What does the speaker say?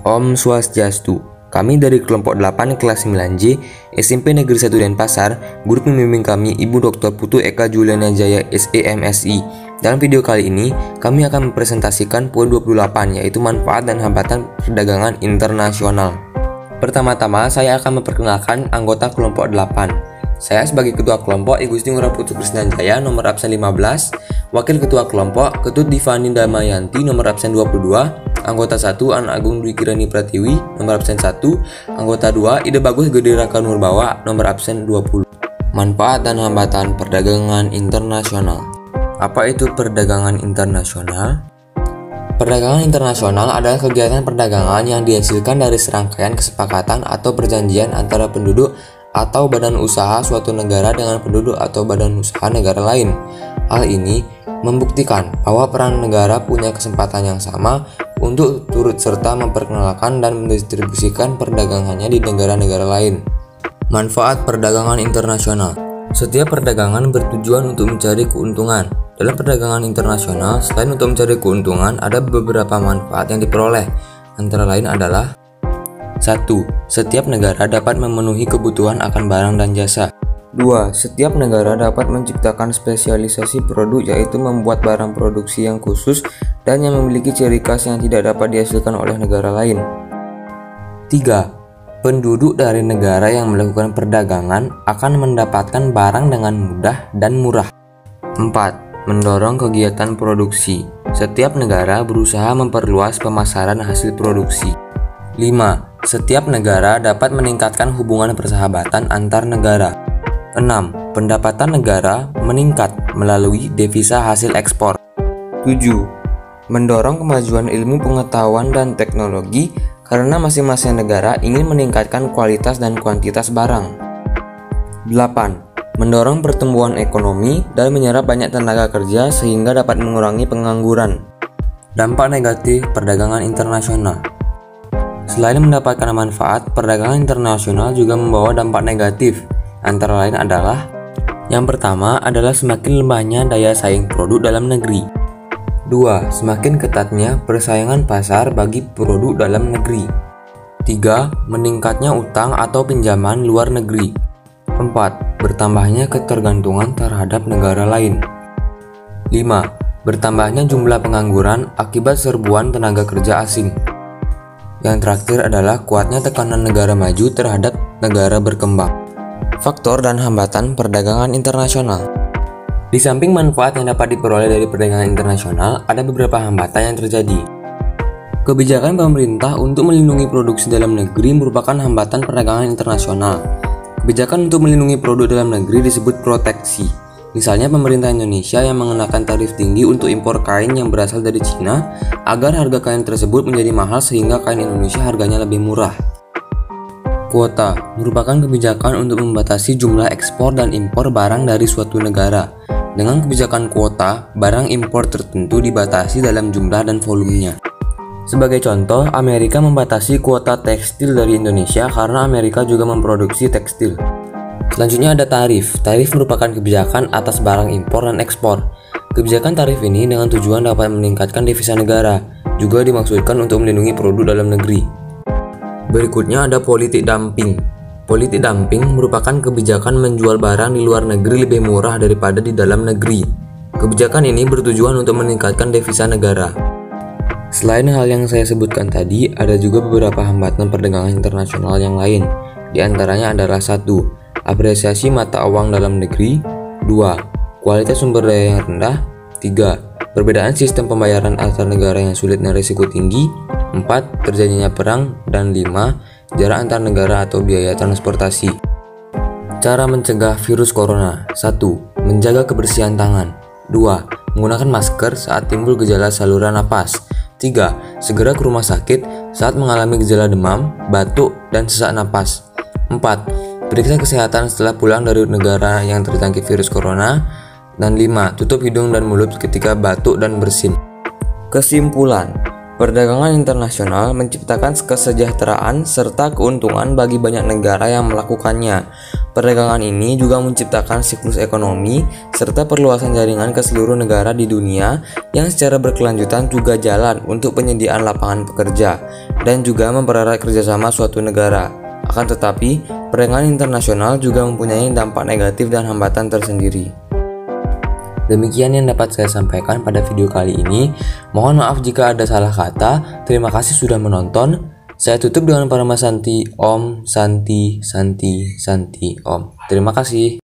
Om Swastiastu. Kami dari kelompok 8 kelas 9J SMP Negeri 1 Denpasar, guru pembimbing kami Ibu Dr. Putu Eka Juliana Jaya SEMSI. Dalam video kali ini, kami akan mempresentasikan poin 28, yaitu manfaat dan hambatan perdagangan internasional. Pertama-tama, saya akan memperkenalkan anggota kelompok 8. Saya sebagai ketua kelompok I Gusti Ngurah Putu Krisnanjaya nomor absen 15, wakil ketua kelompok Ketut Divani Damayanti nomor absen 22, anggota 1 Anak Agung Dwi Kirani Pratiwi nomor absen 1, anggota 2 Ide Bagus Gede Raka Nurbawa nomor absen 20. Manfaat dan hambatan perdagangan internasional. Apa itu perdagangan internasional? Perdagangan internasional adalah kegiatan perdagangan yang dihasilkan dari serangkaian kesepakatan atau perjanjian antara penduduk atau badan usaha suatu negara dengan penduduk atau badan usaha negara lain. Hal ini membuktikan bahwa peran negara punya kesempatan yang sama untuk turut serta memperkenalkan dan mendistribusikan perdagangannya di negara-negara lain. Manfaat perdagangan internasional. Setiap perdagangan bertujuan untuk mencari keuntungan. Dalam perdagangan internasional, selain untuk mencari keuntungan, ada beberapa manfaat yang diperoleh. Antara lain adalah 1. Setiap negara dapat memenuhi kebutuhan akan barang dan jasa. 2. Setiap negara dapat menciptakan spesialisasi produk, yaitu membuat barang produksi yang khusus dan yang memiliki ciri khas yang tidak dapat dihasilkan oleh negara lain. 3. Penduduk dari negara yang melakukan perdagangan akan mendapatkan barang dengan mudah dan murah. 4. Mendorong kegiatan produksi. Setiap negara berusaha memperluas pemasaran hasil produksi. 5. Setiap negara dapat meningkatkan hubungan persahabatan antar negara. 6. Pendapatan negara meningkat melalui devisa hasil ekspor. 7. Mendorong kemajuan ilmu pengetahuan dan teknologi karena masing-masing negara ingin meningkatkan kualitas dan kuantitas barang. 8. Mendorong pertumbuhan ekonomi dan menyerap banyak tenaga kerja sehingga dapat mengurangi pengangguran. Dampak negatif perdagangan internasional. Selain mendapatkan manfaat, perdagangan internasional juga membawa dampak negatif. Antara lain adalah: yang pertama adalah semakin lemahnya daya saing produk dalam negeri. 2. Semakin ketatnya persaingan pasar bagi produk dalam negeri. 3. Meningkatnya utang atau pinjaman luar negeri. 4. Bertambahnya ketergantungan terhadap negara lain. 5. Bertambahnya jumlah pengangguran akibat serbuan tenaga kerja asing. Yang terakhir adalah kuatnya tekanan negara maju terhadap negara berkembang. Faktor dan hambatan perdagangan internasional. Di samping manfaat yang dapat diperoleh dari perdagangan internasional, ada beberapa hambatan yang terjadi. Kebijakan pemerintah untuk melindungi produksi dalam negeri merupakan hambatan perdagangan internasional. Kebijakan untuk melindungi produk dalam negeri disebut proteksi. Misalnya pemerintah Indonesia yang mengenakan tarif tinggi untuk impor kain yang berasal dari Cina agar harga kain tersebut menjadi mahal sehingga kain Indonesia harganya lebih murah. Kuota merupakan kebijakan untuk membatasi jumlah ekspor dan impor barang dari suatu negara. Dengan kebijakan kuota, barang impor tertentu dibatasi dalam jumlah dan volumenya. Sebagai contoh, Amerika membatasi kuota tekstil dari Indonesia karena Amerika juga memproduksi tekstil. Selanjutnya ada tarif. Tarif merupakan kebijakan atas barang impor dan ekspor. Kebijakan tarif ini dengan tujuan dapat meningkatkan devisa negara, juga dimaksudkan untuk melindungi produk dalam negeri. Berikutnya ada politik dumping. Politik dumping merupakan kebijakan menjual barang di luar negeri lebih murah daripada di dalam negeri. Kebijakan ini bertujuan untuk meningkatkan devisa negara. Selain hal yang saya sebutkan tadi, ada juga beberapa hambatan perdagangan internasional yang lain. Di antaranya adalah 1. Apresiasi mata uang dalam negeri. 2. Kualitas sumber daya yang rendah. 3. Perbedaan sistem pembayaran antar negara yang sulit dan risiko tinggi. 4. Terjadinya perang. Dan 5. Jarak antar negara atau biaya transportasi. Cara mencegah virus corona. 1. Menjaga kebersihan tangan. 2. Menggunakan masker saat timbul gejala saluran napas. 3. Segera ke rumah sakit saat mengalami gejala demam, batuk, dan sesak napas. 4. Periksa kesehatan setelah pulang dari negara yang terjangkit virus corona. Dan 5. Tutup hidung dan mulut ketika batuk dan bersin. Kesimpulan, Perdagangan internasional menciptakan kesejahteraan serta keuntungan bagi banyak negara yang melakukannya. Perdagangan ini juga menciptakan siklus ekonomi serta perluasan jaringan ke seluruh negara di dunia yang secara berkelanjutan juga jalan untuk penyediaan lapangan pekerja dan juga mempererat kerjasama suatu negara. Akan tetapi, perdagangan internasional juga mempunyai dampak negatif dan hambatan tersendiri. Demikian yang dapat saya sampaikan pada video kali ini. Mohon maaf jika ada salah kata. Terima kasih sudah menonton. Saya tutup dengan Parama Santi Om, Santi, Santi, Santi Om. Terima kasih.